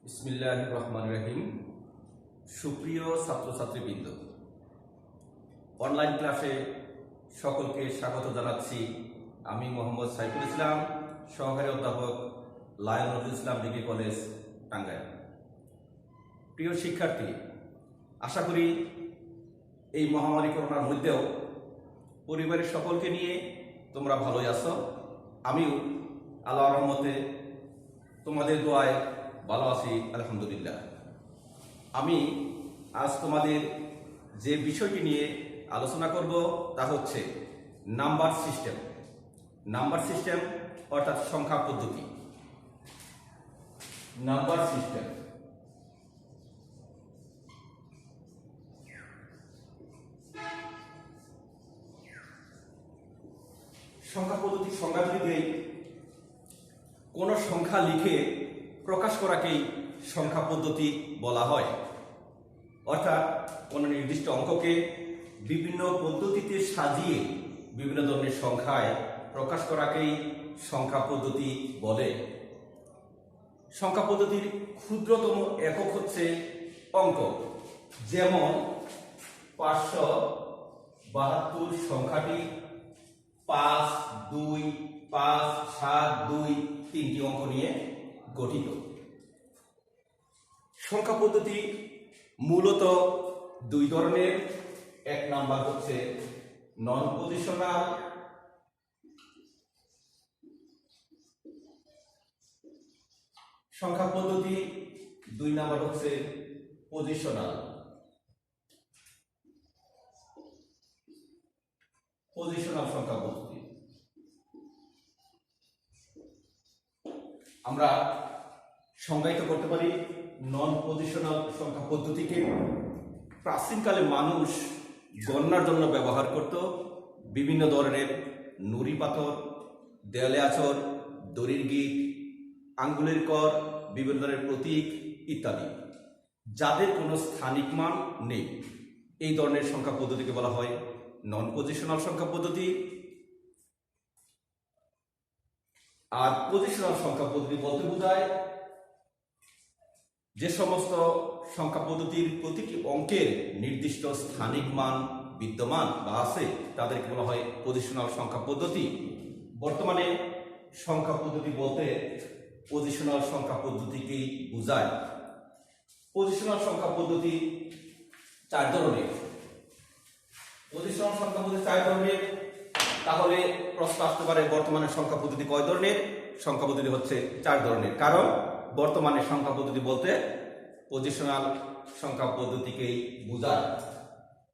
বিসমিল্লাহির রহমানির রহিম। সুপ্রিয় ছাত্রছাত্রীবৃন্দ, অনলাইন ক্লাসে সকলকে স্বাগত জানাচ্ছি। আমি মোহাম্মদ সাইফুল ইসলাম, সহকারী অধ্যাপক, lion Nazrul Islam degree college, Tangail. প্রিয় শিক্ষার্থী, আশা করি এই মহামারী করোনার মধ্যেও পরিবারের সকলকে নিয়ে তোমরা ভালোই আছো। আমিও আল্লাহর রহমতে তোমাদের দোয়ায় ভালো আছি, আলহামদুলিল্লাহ। আমি আজ তোমাদের যে বিষয়টি নিয়ে আলোচনা করব তা হচ্ছে নাম্বার সিস্টেম। নাম্বার সিস্টেম অর্থাৎ সংখ্যা পদ্ধতি। নাম্বার সিস্টেম সংখ্যা পদ্ধতি সংজ্ঞা যদি দেই, কোন সংখ্যা লিখে প্রকাশ করাকেই সংখ্যা পদ্ধতি বলা হয়। অর্থাৎ কোন নির্দিষ্ট অঙ্ককে বিভিন্ন পদ্ধতিতে সাজিয়ে বিভিন্ন ধরনের সংখ্যায় প্রকাশ করাকেই সংখ্যা পদ্ধতি বলে। সংখ্যা পদ্ধতির ক্ষুদ্রতম একক হচ্ছে অঙ্ক। যেমন 572 সংখ্যাটি 5, 2, 5, 7, 2 তিনটি অঙ্ক নিয়ে গঠিত। সংখ্যা পদ্ধতি মূলত দুই ধরনের। এক নাম্বার হচ্ছে নন পজিশনাল, সংখ্যা পদ্ধতি। দুই নাম্বার হচ্ছে পজিশনাল। পজিশনাল সংখ্যা পদ্ধতি। আমরা সংজ্ঞায়িত করতে পারি নন পজিশনাল সংখ্যা পদ্ধতিকে। প্রাচীনকালে মানুষ গণনার জন্য ব্যবহার করত বিভিন্ন ধরনের নুড়ি পাথর, দেয়ালে আঁচড়, দড়ির গিট, আঙ্গুলের কর, বিভিন্ন ধরনের প্রতীক ইত্যাদি, যাদের কোনো স্থানিক মান নেই। এই ধরনের সংখ্যা পদ্ধতিকে বলা হয় নন পজিশনাল সংখ্যা পদ্ধতি। আর পজিশনাল সংখ্যা পদ্ধতি বলতে বোঝায় যে সমস্ত সংখ্যা পদ্ধতির প্রতিটি অঙ্কের নির্দিষ্ট স্থানিক মান বিদ্যমান বা আছে, তাদেরকে বলা হয় পজিশনাল সংখ্যা পদ্ধতি। বর্তমানে সংখ্যা পদ্ধতি বলতে পজিশনাল সংখ্যা পদ্ধতিকেই বোঝায়। পজিশনাল সংখ্যা পদ্ধতি চার ধরনের। পজিশনাল সংখ্যা পদ্ধতি চার ধরনের। তাহলে প্রশ্ন আসতে পারে, বর্তমানে সংখ্যা পদ্ধতি কয় ধরনের? সংখ্যা পদ্ধতি হচ্ছে চার ধরনের, কারণ বর্তমানে সংখ্যা পদ্ধতি বলতে পজিশনাল সংখ্যা পদ্ধতিকেই বোঝায়।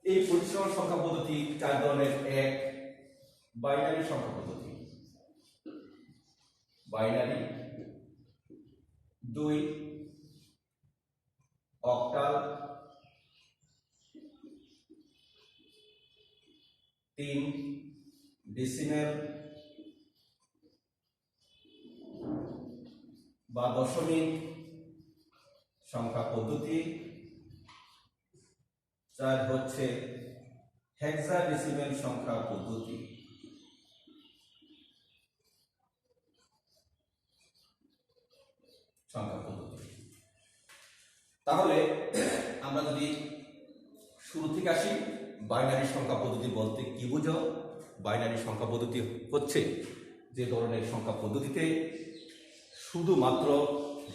এই পজিশনাল সংখ্যা পদ্ধতি চার ধরনের। এক, বাইনারি সংখ্যা পদ্ধতি। বাইনারি। 2, অক্টাল। 3, ডেসিমেল বা দশমিক সংখ্যা পদ্ধতি। 4 হচ্ছে হেক্সাডেসিমেল সংখ্যা পদ্ধতি। সংখ্যা পদ্ধতি। তাহলে আমরা যদি শুরু থেকে আসি, বাইনারি সংখ্যা পদ্ধতি বলতে কি বুঝো? বাইনারি সংখ্যা পদ্ধতি হচ্ছে যে ধরনের সংখ্যা পদ্ধতিতে শুধুমাত্র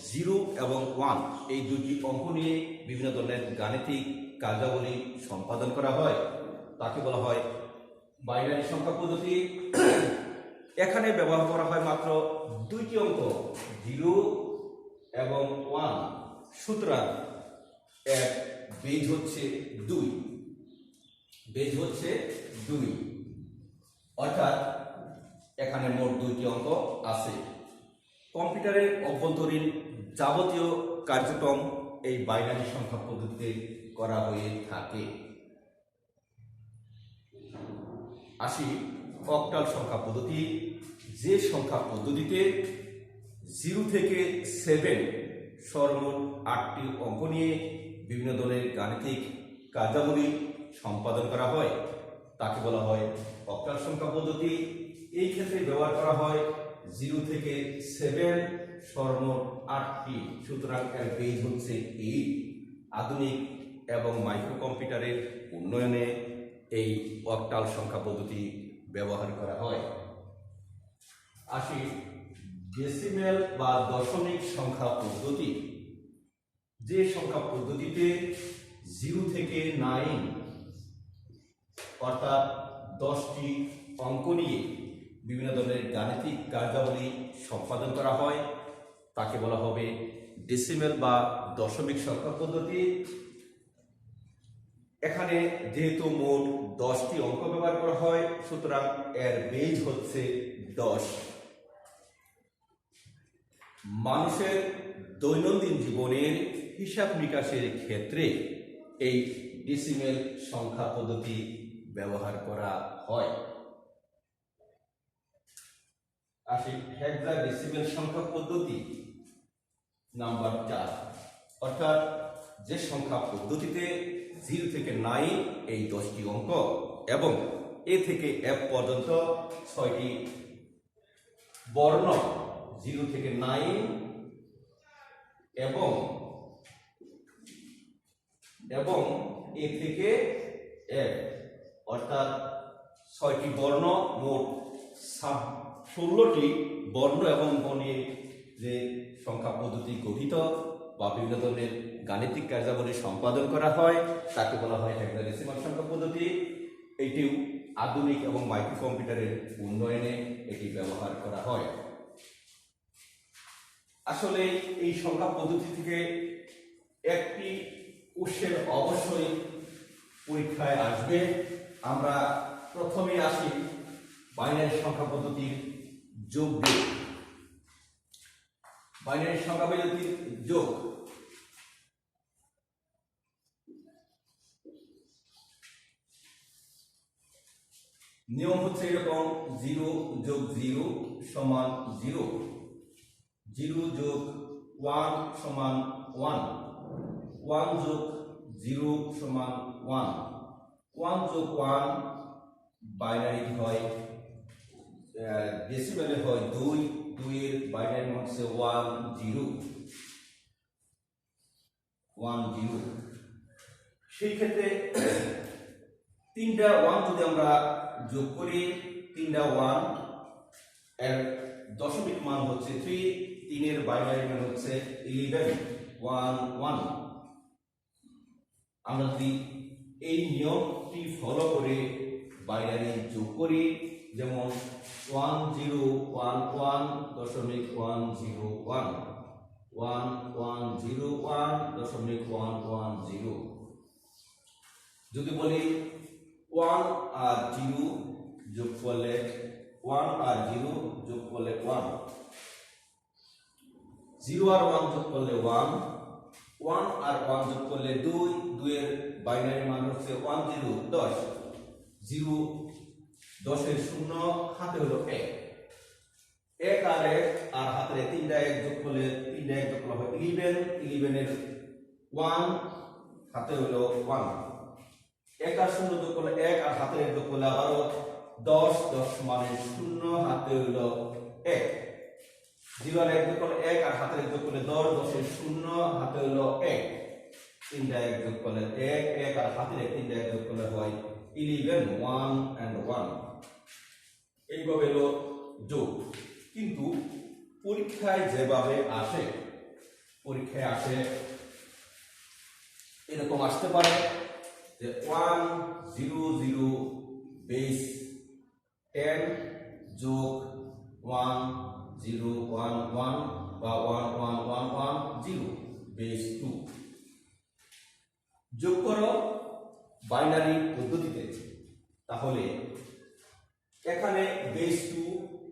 0 এবং 1 এই দুটি অঙ্ক নিয়ে বিভিন্ন ধরনের গাণিতিক কার্যাবলী সম্পাদন করা হয়, তাকে বলা হয় বাইনারি সংখ্যা পদ্ধতি। এখানে ব্যবহার করা হয় মাত্র দুইটি অঙ্ক, 0 এবং 1। সুতরাং এর বেজ হচ্ছে 2। বেজ হচ্ছে 2, অর্থাৎ এখানে মোট দুইটি অঙ্ক আছে। কম্পিউটারের অভ্যন্তরীণ যাবতীয় কার্যক্রম এই বাইনারি সংখ্যা পদ্ধতিতে করা হয়ে থাকে। আসি অক্টাল সংখ্যা পদ্ধতি। যে সংখ্যা পদ্ধতিতে 0 থেকে 7 সর্বমোট 8টি অঙ্ক নিয়ে বিভিন্ন ধরনের গাণিতিক কার্যাবলী সম্পাদন করা হয়, তাকে বলা হয় অক্টাল সংখ্যা পদ্ধতি। এই ক্ষেত্রে ব্যবহার করা হয় 0 থেকে 7 সর্বমোট 8টি, সুতরাং এর বেজ হচ্ছে 8। আধুনিক এবং মাইক্রো কম্পিউটারের উন্নয়নে এই অক্টাল সংখ্যা পদ্ধতি ব্যবহার করা হয়। আসি ডেসিমেল বা দশমিক সংখ্যা পদ্ধতি। যে সংখ্যা পদ্ধতিতে 0 থেকে 9 অর্থাৎ 10টি অঙ্ক নিয়ে বিভিন্ন ধরনের গাণিতিক কার্যাবলী সম্পাদন করা হয় তাকে বলা হবে ডেসিমেল বা দশমিক সংখ্যা পদ্ধতি। এখানে যেহেতু মোট 10টি অঙ্ক ব্যবহার করা হয়, সুতরাং এর বেজ হচ্ছে 10। মানুষের দৈনন্দিন জীবনের হিসাব নিকাশের ক্ষেত্রে এই ডেসিমেল সংখ্যা পদ্ধতি ব্যবহার করা হয়। আসি হেক্সাডেসিমেল সংখ্যা পদ্ধতি নাম্বার 4, অর্থাৎ যে সংখ্যা পদ্ধতিতে 0 থেকে 9 এই 10টি অঙ্ক এবং এ থেকে এফ পর্যন্ত 6টি বর্ণ, 0 থেকে 9 এবং এ থেকে এফ অর্থাৎ 6টি বর্ণ, মোট 16টি বর্ণ এবং অঙ্ক নিয়ে যে সংখ্যা পদ্ধতি গঠিত বা বিভিন্ন ধরনের গাণিতিক কার্যাবলী সম্পাদন করা হয় তাকে বলা হয় হেক্সাডেসিমাল সংখ্যা পদ্ধতি। এটিও আধুনিক এবং মাইক্রো কম্পিউটারের উন্নয়নে এটি ব্যবহার করা হয়। আসলে এই সংখ্যা পদ্ধতি থেকে একটি কোশ্চেন অবশ্যই পরীক্ষায় আসবে। আমরা প্রথমে আসি বাইনারি সংখ্যা পদ্ধতির যোগ বিয়োগ। বাইনারি সংখ্যা পদ্ধতির যোগ নিয়ম হচ্ছে এরকম: 0 যোগ 0 সমান 0, 0 যোগ 1 সমান 1, 1 যোগ 0 সমান 1, 1 যোগ 1 বাইনারি হয়, ডেসিমেলে হয় 2, 2 এর বাইনারি হচ্ছে 1 0 1 0। সেই ক্ষেত্রে 3টা 1 যদি আমরা যোগ করি, 3টা 1 এর দশমিক মান হচ্ছে 3, 3 এর বাইনারি মান হচ্ছে 11 1 1। আমরা যদি এই নিয়মটি ফলো করে বাইনারি যোগ করি, যেমন 1 0 1 1 দশমিক 1 0 1, 1 1 0 1 দশমিক 1 1 0। যদি বলি 1 আর 0 যোগ করলে 1 আর 0 যোগ করলে 1, 0 আর 1 যোগ করলে 1, 1 আর 1 যোগ করলে 2, 2 এর বাইনারি মান হচ্ছে 1 0 10, 0 10 এর শূন্য হাতে হলো 1, 1 আর 1 আর হাতে 3টা 1 যোগ করলে 3টা 1 যোগ করলে 11, 11 এর 1 হাতে হলো 1, 1 আর 0 যোগ করলে 1 আর হাতে 1 যোগ করলে আবারও 10, 10 মানে 0 হাতে হলো 1, 0 আর 1 যোগ করলে 1 আর হাতে 1 যোগ করলে 10, 10 এর 0 হাতে হলো 1, 3টা 1 যোগ করলে 1, 1 আর হাতে 3টা 1 যোগ করলে হয় 11 1 and 1। এইভাবে হলো যোগ। কিন্তু পরীক্ষায় যেভাবে আসে, পরীক্ষায় আসে এরকম আসতে পারে যে 1 0 0 বেস 10 যোগ 1 0 1 1 বা 1 1 1 1 0 বেস 2। যোগ করো বাইনারি পদ্ধতিতে, তাহলে এখানে বেস 2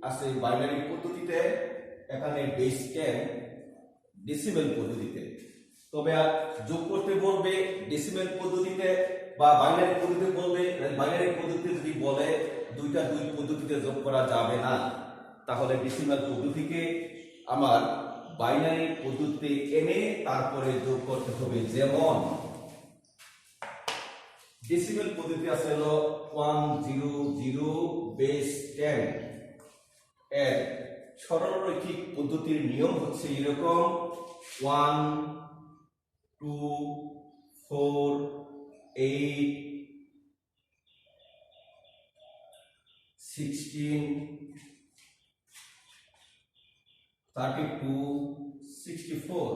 আছে বাইনারি পদ্ধতিতে, এখানে বেস 10 ডেসিমেল পদ্ধতিতে। তবে যোগ করতে বলবে ডেসিমেল পদ্ধতিতে বা বাইনারি পদ্ধতিতে বলবে, বাইনারি পদ্ধতিতে যদি বলে দুই পদ্ধতিতে যোগ করা যাবে না, তাহলে ডেসিমেল পদ্ধতিকে আমার বাইনারি পদ্ধতিতে এনে তারপরে যোগ করতে হবে। যেমন ডেসিমেল পদ্ধতি আছে হলো 1 0 0 বেস 10 এর সরলরৈখিক পদ্ধতির নিয়ম হচ্ছে এরকম 1 2 4 8 16 32 64।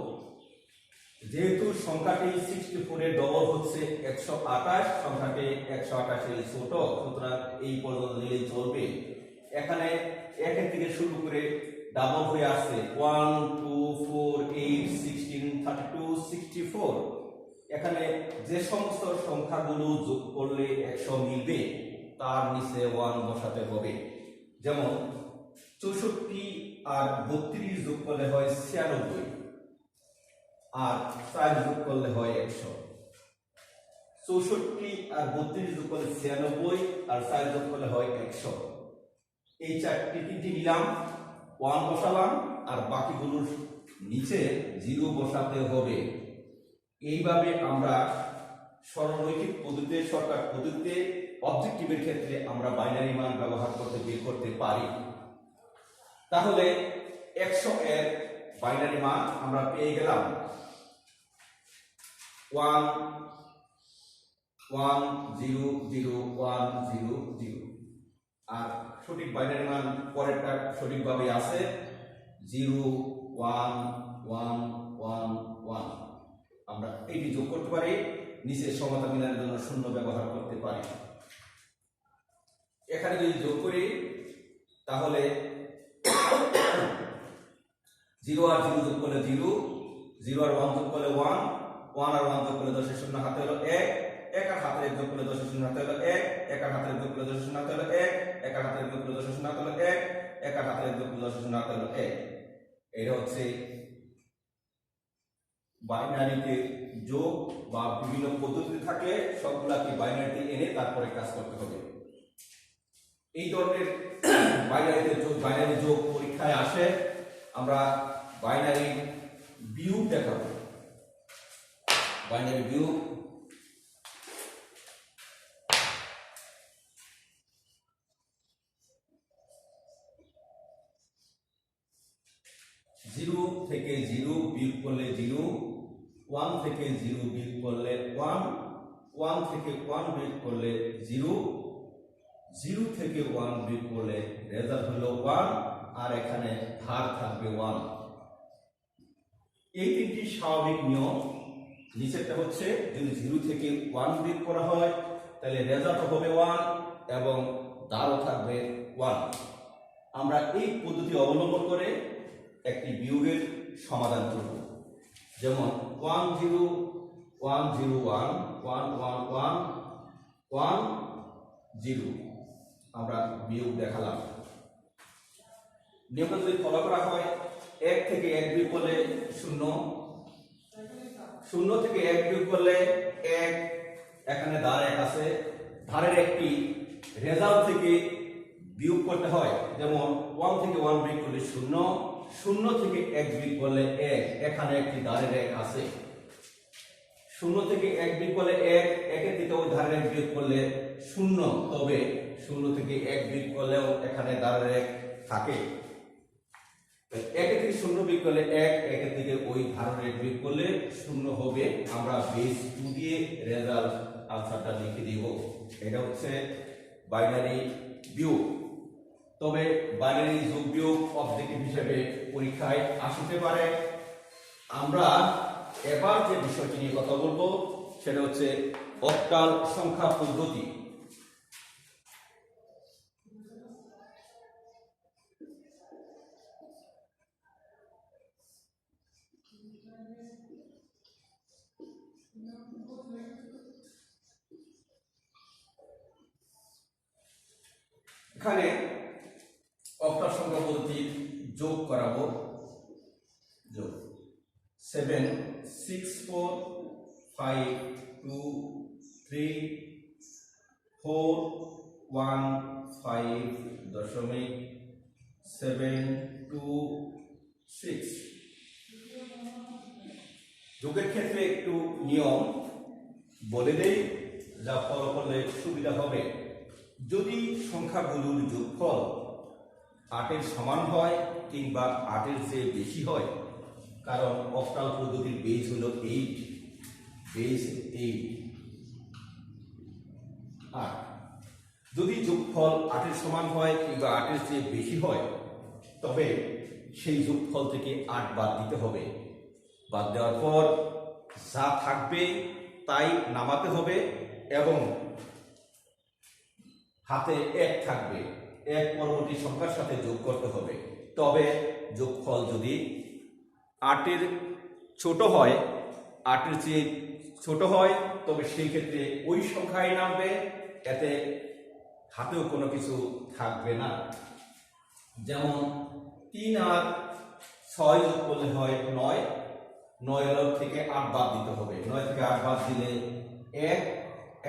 যেহেতু সংখ্যাটি 64 এর ডবল হচ্ছে 128, সংখ্যাটি 128 এর ছোট, সুতরাং এই পর্যন্ত নিলেই চলবে। এখানে একের থেকে শুরু করে ডাবল হয়ে আসছে 1 2 4 8 16 32 64। এখানে যে সমস্ত সংখ্যাগুলো যোগ করলে 100 মিলবে তার নিচে 1 বসাতে হবে। যেমন 64 আর 32 যোগ করলে হয় 96, আর 4 যোগ করলে হয় 100। 64 আর 32 যোগ করলে 96, আর 4 যোগ করলে হয় 100। এই তিনটি নিলাম, 1 বসালাম, আর বাকিগুলোর নিচে 0 বসাতে হবে। এইভাবে আমরা সরলরৈখিক পদ্ধতিতে, শর্টকাট পদ্ধতিতে অবজেক্টিভের ক্ষেত্রে আমরা বাইনারি মান ব্যবহার করতে বের করতে পারি। তাহলে 100 এর বাইনারি মান আমরা পেয়ে গেলাম 1 1 0 0 1 0 0। আর সঠিক বাইনারি মান পরেরটা সঠিকভাবে আছে 0 1 1 1 1। আমরা এটি যোগ করতে পারি, নিচে সমতা মিলানোর জন্য শূন্য ব্যবহার করতে পারি। এখানে যদি যোগ করি তাহলে 0 আর 0 যোগ করলে 0, 0 আর 1 যোগ করলে 1, 1 আর 1 যোগ করলে 10 এর শূন্য হাতে হলো 1, 1 আর হাতের 1 যোগ করলে 10 এর শূন্য হাতে হলো 1, 1 আর হাতের 1 যোগ করলে 10 এর শূন্য হাতে হলো 1, 1 আর হাতের 1 যোগ করলে 10 এর শূন্য হাতে হলো 1, 1 আর হাতের 1 যোগ করলে 10 এর শূন্য হাতে হলো 1। এটা হচ্ছে বাইনারিতে যোগ বা বিভিন্ন পদ্ধতি থাকলে সবগুলাকে বাইনারিতে এনে তারপরে কাজ করতে হবে। এই ধরনের বাইনারি যোগ পরীক্ষায় আসে। আমরা বাইনারি বিয়োগ দেখাবো। বাইনারি বিয়োগ জিরো থেকে 0 বিয়োগ করলে 0, 1 থেকে 0 বিয়োগ করলে 1, 1 থেকে 1 বিয়োগ করলে 0, 0 থেকে 1 বিয়োগ করলে রেজাল্ট হলো 1, আর এখানে ধার থাকবে 1। এই তিনটি স্বাভাবিক নিয়ম। নিচেরটা হচ্ছে যদি 0 থেকে 1 বিয়োগ করা হয় তাহলে রেজাল্ট হবে 1 এবং ধারও থাকবে 1। আমরা এই পদ্ধতি অবলম্বন করে একটি বিয়োগের সমাধান করব। যেমন 1 0 1 0 1 1 1 1 1 0 আমরা বিয়োগ দেখালাম। নিয়মটা যদি ফলো করা হয় 1 থেকে 1 বিয়োগ করলে 0, 0 থেকে 1 বিয়োগ করলে 1, এখানে ধার 1 আছে, ধারের একটি রেজাল্ট থেকে বিয়োগ করতে হয়। যেমন 1 থেকে 1 বিয়োগ করলে 0, 0 থেকে 1 বিয়োগ করলে 1, এখানে একটি ধারের 1 আছে। 0 থেকে 1 বিয়োগ করলে 1, একের থেকে ওই ধারের 1 বিয়োগ করলে 0, তবে 0 থেকে 1 বিয়োগ করলেও এখানে ধারের 1 থাকে। একের থেকে 0 বিয়োগ করলে 1, একের থেকে ওই ধারের 1 বিয়োগ করলে 0 হবে। আমরা বেস 2 দিয়ে রেজাল্ট আনসারটা লিখে দিব। এটা হচ্ছে বাইনারি বিয়োগ। তবে বাইনারি যোগ বিয়োগ অবজেক্টিভ হিসেবে পরীক্ষায় আসতে পারে। আমরা এবার যে বিষয়টি নিয়ে কথা বলবো সেটা হচ্ছে অক্টাল সংখ্যা পদ্ধতি। এখানে অক্টাল সংখ্যা পদ্ধতি যোগ করাবো। যোগ 7 6 4 5 2 3 4 1 5 দশমিক 7 2 6। যোগের ক্ষেত্রে একটু নিয়ম বলে দেই, যা ফলো করলে সুবিধা হবে। যদি সংখ্যাগুলোর যোগফল 8 এর সমান হয় কিংবা 8-এর চেয়ে বেশি হয়, কারণ অক্টাল পদ্ধতির বেজ হলো 8, বেজ 8 8। যদি যোগফল 8-এর সমান হয় কিংবা 8-এর চেয়ে বেশি হয়, তবে সেই যোগফল থেকে 8 বাদ দিতে হবে। বাদ দেওয়ার পর যা থাকবে তাই নামাতে হবে এবং হাতে 1 থাকবে, 1 পরবর্তী সংখ্যার সাথে যোগ করতে হবে। তবে যোগফল যদি 8-এর ছোট হয়, 8-এর চেয়ে ছোট হয়, তবে সেই ক্ষেত্রে ওই সংখ্যায় নামবে, এতে হাতেও কোনো কিছু থাকবে না। যেমন 3 আর 6 যোগ করলে হয় 9, 9 থেকে 8 বাদ দিতে হবে, 9 থেকে 8 বাদ দিলে 1,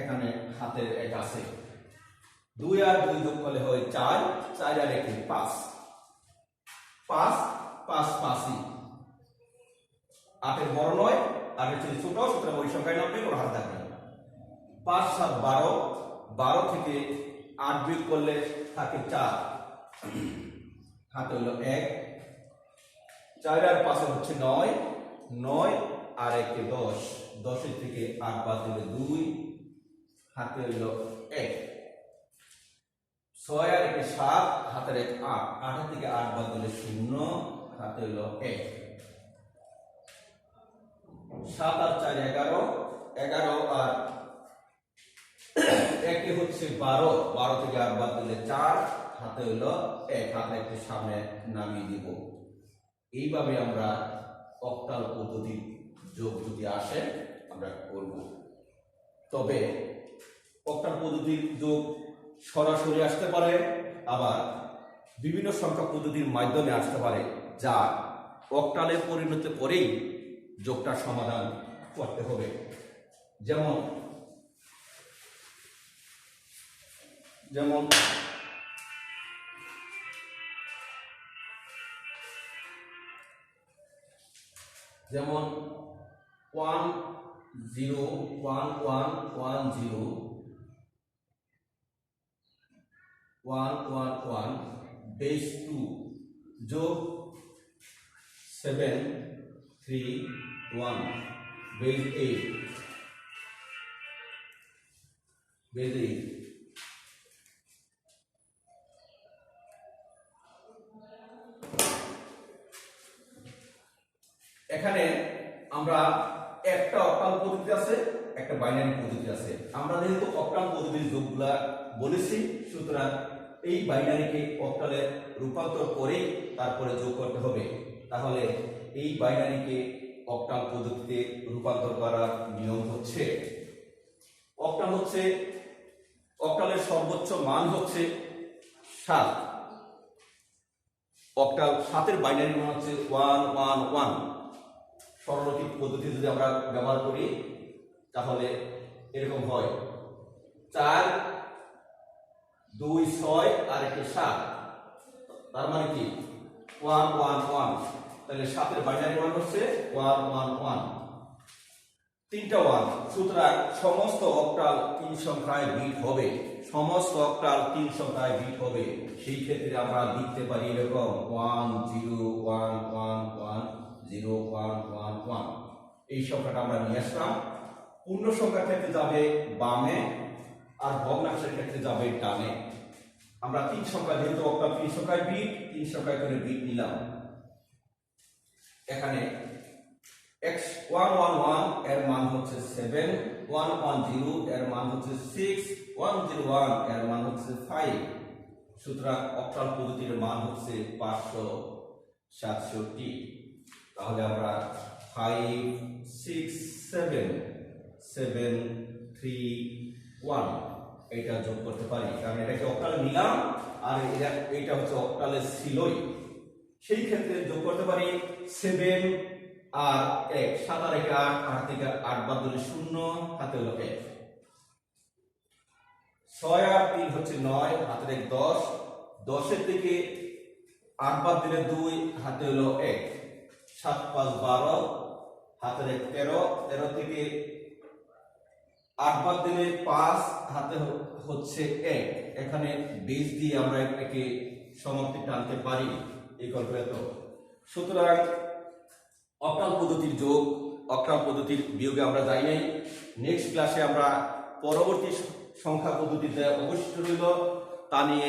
এখানে হাতের 1 আছে। 2 আর 2 যোগ করলে হয় 4, 4 আর 1 5, 5 5 5ই। 8-এর বড় 9, 8-এর চেয়ে ছোট, সুতরাং ওই সংখ্যায় নামবে, ওর হাত থাকবে। 5 7 12, 12 থেকে 8 বিয়োগ করলে থাকে 4, হাতে হলো 1। 4 আর 5 হচ্ছে 9, 9 আর 1 10, 10-এর থেকে 8 বাদ দিলে 2, হাতে হলো 1। 6 আর 1 7, হাতের 1 8, 8-এর থেকে 8 বাদ দিলে 0, হাতে হলো 1। 7 আর 4 11, 11 আর 1 হচ্ছে 12, 12 থেকে 8 বাদ দিলে 4, হাতে হলো 1, হাতে একটু সামনে নামিয়ে দিব। এইভাবে আমরা অক্টাল পদ্ধতির যোগ যদি আসে আমরা করব। তবে অক্টাল পদ্ধতির যোগ সরাসরি আসতে পারে, আবার বিভিন্ন সংখ্যা পদ্ধতির মাধ্যমে আসতে পারে, যা অক্টালে পরিণত করেই যোগটা সমাধান করতে হবে। যেমন যেমন 1 0 1 1 1 0 1 1 1 বেস 2 যোগ 7 3 1 বেস 8 বেস 8। এখানে আমরা একটা অক্টাল পদ্ধতি আছে, একটা বাইনারি পদ্ধতি আছে। আমরা যেহেতু অক্টাল পদ্ধতির যোগগুলা বলেছি, সুতরাং এই বাইনারিকে অক্টালে রূপান্তর করেই তারপরে যোগ করতে হবে। তাহলে এই বাইনারিকে অক্টাল পদ্ধতিতে রূপান্তর করার নিয়ম হচ্ছে, অক্টালের সর্বোচ্চ মান হচ্ছে 7। অক্টাল 7-এর বাইনারি মান হচ্ছে 1 1 1। সরলরৈখিক পদ্ধতি যদি আমরা ব্যবহার করি তাহলে এরকম হয় 4 2 6 আর 1 7, তার মানে কি 1 1 1। তাহলে 7-এর বাইনারি মান হচ্ছে 1 1 1, 3টা 1। সুতরাং সমস্ত অক্টাল 3 সংখ্যায় বিট হবে, সমস্ত অক্টাল 3 সংখ্যায় বিট হবে। সেই ক্ষেত্রে আমরা লিখতে পারি এরকম 1 0 1 1 1 0 1 1 1। এই সংখ্যাটা আমরা নিয়ে আসলাম। পূর্ণ সংখ্যার ক্ষেত্রে যাবে বামে আর ভগ্নাংশের ক্ষেত্রে যাবে ডানে। আমরা 3 সংখ্যা, যেহেতু অক্টাল 3 সংখ্যায় বিট, 3 সংখ্যায় করে বিট নিলাম। এখানে x 1 1 1 এর মান হচ্ছে 7, 1 1 0 এর মান হচ্ছে 6, 1 0 1 এর মান হচ্ছে 5। সুতরাং অক্টাল পদ্ধতির মান হচ্ছে 567। তাহলে আমরা 5 6 7 7 3 1 এটা যোগ করতে পারি, কারণ এটাকে অক্টালে নিলাম আর এটা হচ্ছে অক্টালে ছিলই। সেই ক্ষেত্রে যোগ করতে পারি 7 আর 1, 7 আর 1 8, 8 থেকে 8 বাদ দিলে 0, হাতে হলো 1। 6 আর 3 হচ্ছে 9, হাতে 1 10, 10-এর থেকে 8 বাদ দিলে 2, হাতে হলো 1। 7 5 12, হাতে 1 13, 13 থেকে 8 বাদ দিলে 5, হাতে হচ্ছে 1। এখানে বেস দিয়ে আমরা একে সমাপ্তি টানতে পারি। ইকুয়াল টু এত। সুতরাং অক্টাল পদ্ধতির যোগ অক্টাল পদ্ধতির বিয়োগে আমরা যাই নাই। নেক্সট ক্লাসে আমরা পরবর্তী সংখ্যা পদ্ধতিতে অবশিষ্ট রইল তা নিয়ে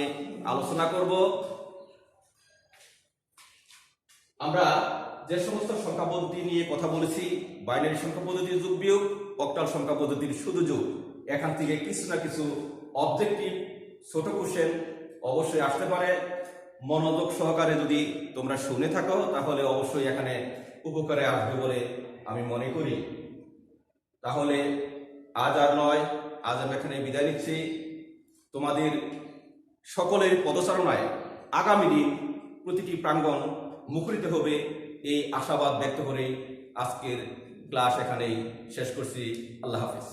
আলোচনা করব। আমরা যে সমস্ত সংখ্যা পদ্ধতি নিয়ে কথা বলেছি, বাইনারি সংখ্যা পদ্ধতির যোগ বিয়োগ, অক্টাল সংখ্যা পদ্ধতির শুধু যোগ, এখান থেকে কিছু না কিছু অবজেক্টিভ ছোট কোশ্চেন অবশ্যই আসতে পারে। মনোযোগ সহকারে যদি তোমরা শুনে থাকো তাহলে অবশ্যই এখানে উপকারে আসবে বলে আমি মনে করি। তাহলে আজ আর নয়, আজ আমি এখানে বিদায় নিচ্ছি। তোমাদের সকলের পদচারণায় আগামী দিন প্রতিটি প্রাঙ্গণ মুখরিত হবে এই আশাবাদ ব্যক্ত করে আজকের ক্লাস এখানেই শেষ করছি। আল্লাহ হাফেজ।